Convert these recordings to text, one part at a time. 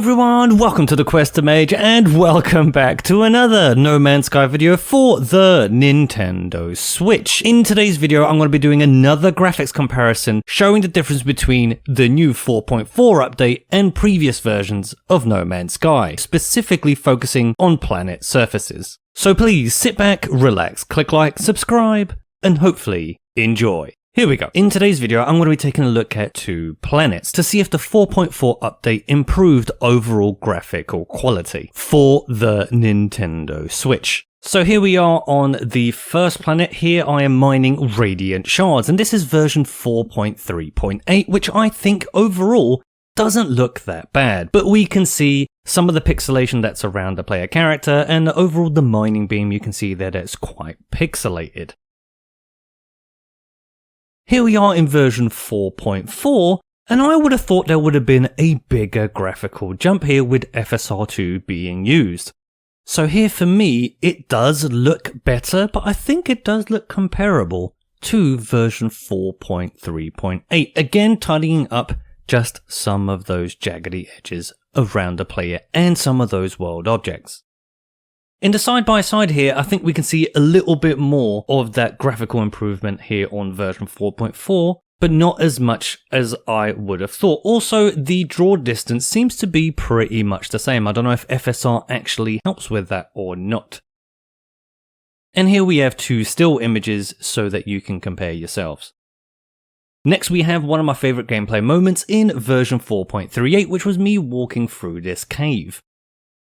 everyone, welcome to the QuesterMage and welcome back to another No Man's Sky video for the Nintendo Switch. In today's video, I'm going to be doing another graphics comparison showing the difference between the new 4.4 update and previous versions of No Man's Sky, specifically focusing on planet surfaces. So please sit back, relax, click like, subscribe, and hopefully enjoy. Here we go. In today's video, I'm going to be taking a look at two planets to see if the 4.4 update improved overall graphical quality for the Nintendo Switch. So here we are on the first planet. Here I am mining Radiant Shards, and this is version 4.3.8, which I think overall doesn't look that bad. But we can see some of the pixelation that's around the player character, and overall the mining beam, you can see that it's quite pixelated. Here we are in version 4.4, and I would have thought there would have been a bigger graphical jump here with FSR2 being used. So here for me, it does look better, but I think it does look comparable to version 4.3.8. Again, tidying up just some of those jaggedy edges around the player and some of those world objects. In the side-by-side here, I think we can see a little bit more of that graphical improvement here on version 4.4, but not as much as I would have thought. Also, the draw distance seems to be pretty much the same. I don't know if FSR actually helps with that or not. And here we have two still images so that you can compare yourselves. Next, we have one of my favorite gameplay moments in version 4.38, which was me walking through this cave.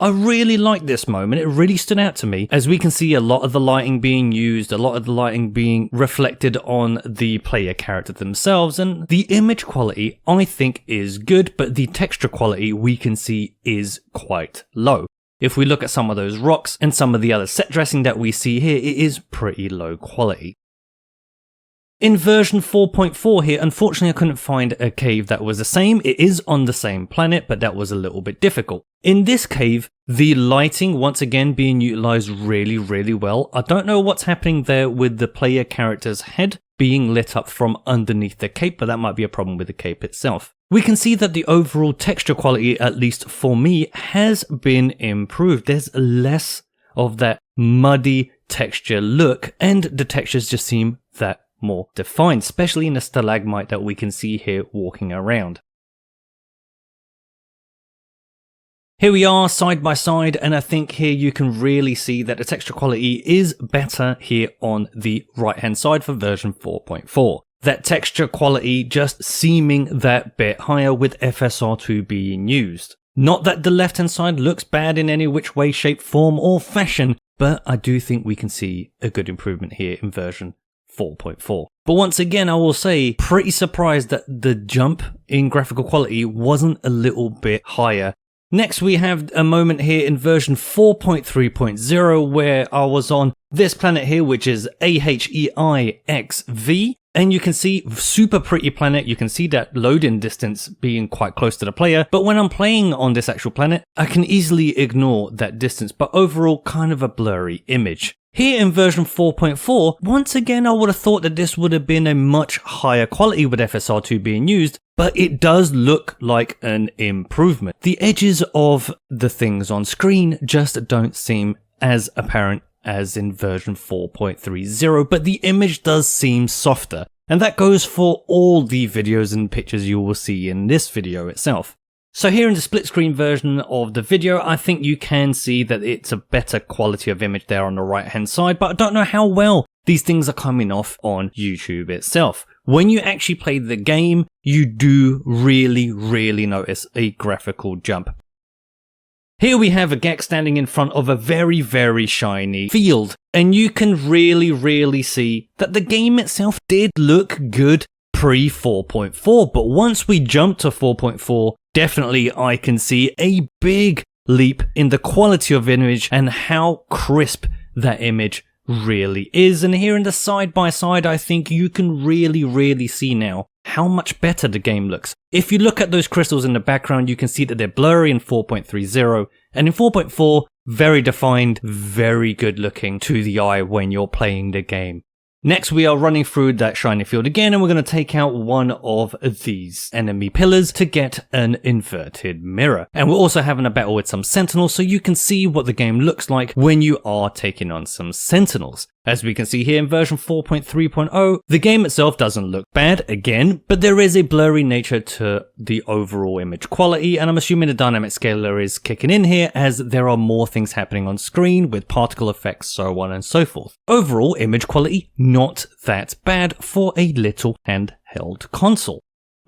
I really liked this moment, it really stood out to me, as we can see a lot of the lighting being used, a lot of the lighting being reflected on the player character themselves, and the image quality I think is good, but the texture quality we can see is quite low. If we look at some of those rocks and some of the other set dressing that we see here, it is pretty low quality. In version 4.4 here, unfortunately I couldn't find a cave that was the same. It is on the same planet, but that was a little bit difficult. In this cave, the lighting once again being utilized really well. I don't know what's happening there with the player character's head being lit up from underneath the cape, but that might be a problem with the cape itself. We can see that the overall texture quality, at least for me, has been improved. There's less of that muddy texture look, and the textures just seem that more defined, especially in the stalagmite that we can see here walking around. Here we are side by side, and I think here you can really see that the texture quality is better here on the right hand side for version 4.4. That texture quality just seeming that bit higher with FSR2 being used. Not that the left hand side looks bad in any which way, shape, form or fashion, but I do think we can see a good improvement here in version 4.4. But once again, I will say, pretty surprised that the jump in graphical quality wasn't a little bit higher. Next, we have a moment here in version 4.3.0 where I was on this planet here, which is AHEIXV. And you can see super pretty planet. You can see that loading distance being quite close to the player. But when I'm playing on this actual planet, I can easily ignore that distance, but overall kind of a blurry image. Here in version 4.4, once again I would have thought that this would have been a much higher quality with FSR2 being used, but it does look like an improvement. The edges of the things on screen just don't seem as apparent as in version 4.30, but the image does seem softer, and that goes for all the videos and pictures you will see in this video itself. So here in the split screen version of the video, I think you can see that it's a better quality of image there on the right hand side, but I don't know how well these things are coming off on YouTube itself. When you actually play the game, you do really notice a graphical jump. Here we have a Gek standing in front of a very shiny field, and you can really see that the game itself did look good pre 4.4, but once we jump to 4.4, definitely I can see a big leap in the quality of image and how crisp that image really is. And here in the side by side, I think you can really see now how much better the game looks. If you look at those crystals in the background, you can see that they're blurry in 4.30, and in 4.4, very defined, very good looking to the eye when you're playing the game. Next, we are running through that shiny field again, and we're going to take out one of these enemy pillars to get an inverted mirror. And we're also having a battle with some sentinels, so you can see what the game looks like when you are taking on some sentinels. As we can see here in version 4.3.0, the game itself doesn't look bad again, but there is a blurry nature to the overall image quality, and I'm assuming the dynamic scaler is kicking in here as there are more things happening on screen with particle effects, so on and so forth. Overall image quality, not that bad for a little handheld console.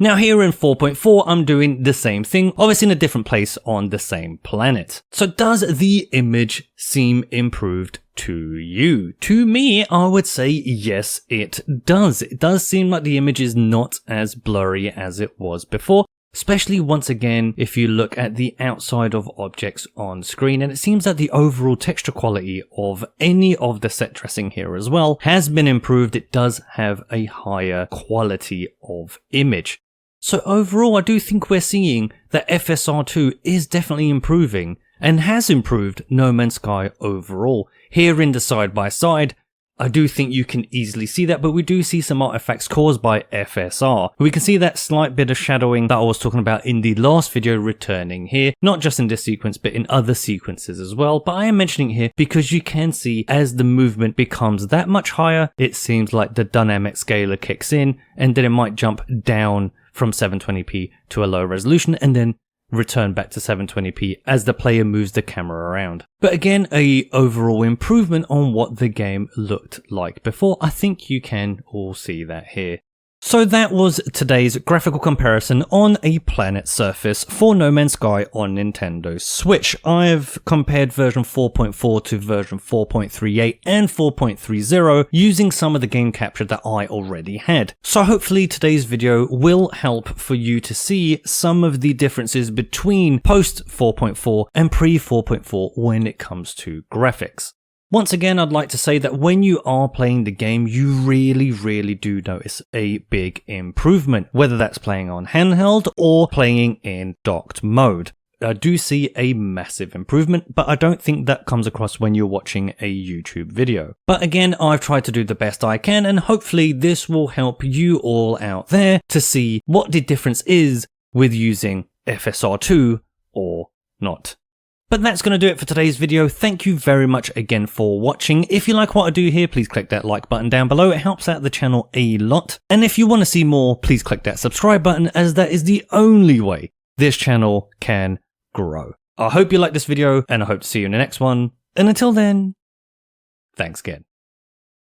Now here in 4.4, I'm doing the same thing, obviously in a different place on the same planet. So does the image seem improved to you? To me, I would say yes, it does. It does seem like the image is not as blurry as it was before, especially once again if you look at the outside of objects on screen, and it seems that the overall texture quality of any of the set dressing here as well has been improved. It does have a higher quality of image. So overall, I do think we're seeing that FSR2 is definitely improving and has improved No Man's Sky overall. Here in the side by side, I do think you can easily see that, but we do see some artifacts caused by FSR. We can see that slight bit of shadowing that I was talking about in the last video returning here, not just in this sequence, but in other sequences as well. But I am mentioning it here because you can see as the movement becomes that much higher, it seems like the dynamic scaler kicks in, and then it might jump down from 720p to a lower resolution and then return back to 720p as the player moves the camera around. But again, a overall improvement on what the game looked like before. I think you can all see that here. So that was today's graphical comparison on a planet surface for No Man's Sky on Nintendo Switch. I've compared version 4.4 to version 4.38 and 4.30 using some of the game capture that I already had. So hopefully today's video will help for you to see some of the differences between post 4.4 and pre 4.4 when it comes to graphics. Once again, I'd like to say that when you are playing the game, you really do notice a big improvement, whether that's playing on handheld or playing in docked mode. I do see a massive improvement, but I don't think that comes across when you're watching a YouTube video. But again, I've tried to do the best I can, and hopefully this will help you all out there to see what the difference is with using FSR2 or not. But that's going to do it for today's video. Thank you very much again for watching. If you like what I do here, please click that like button down below. It helps out the channel a lot. And if you want to see more, please click that subscribe button, as that is the only way this channel can grow. I hope you liked this video, and I hope to see you in the next one. And until then, thanks again.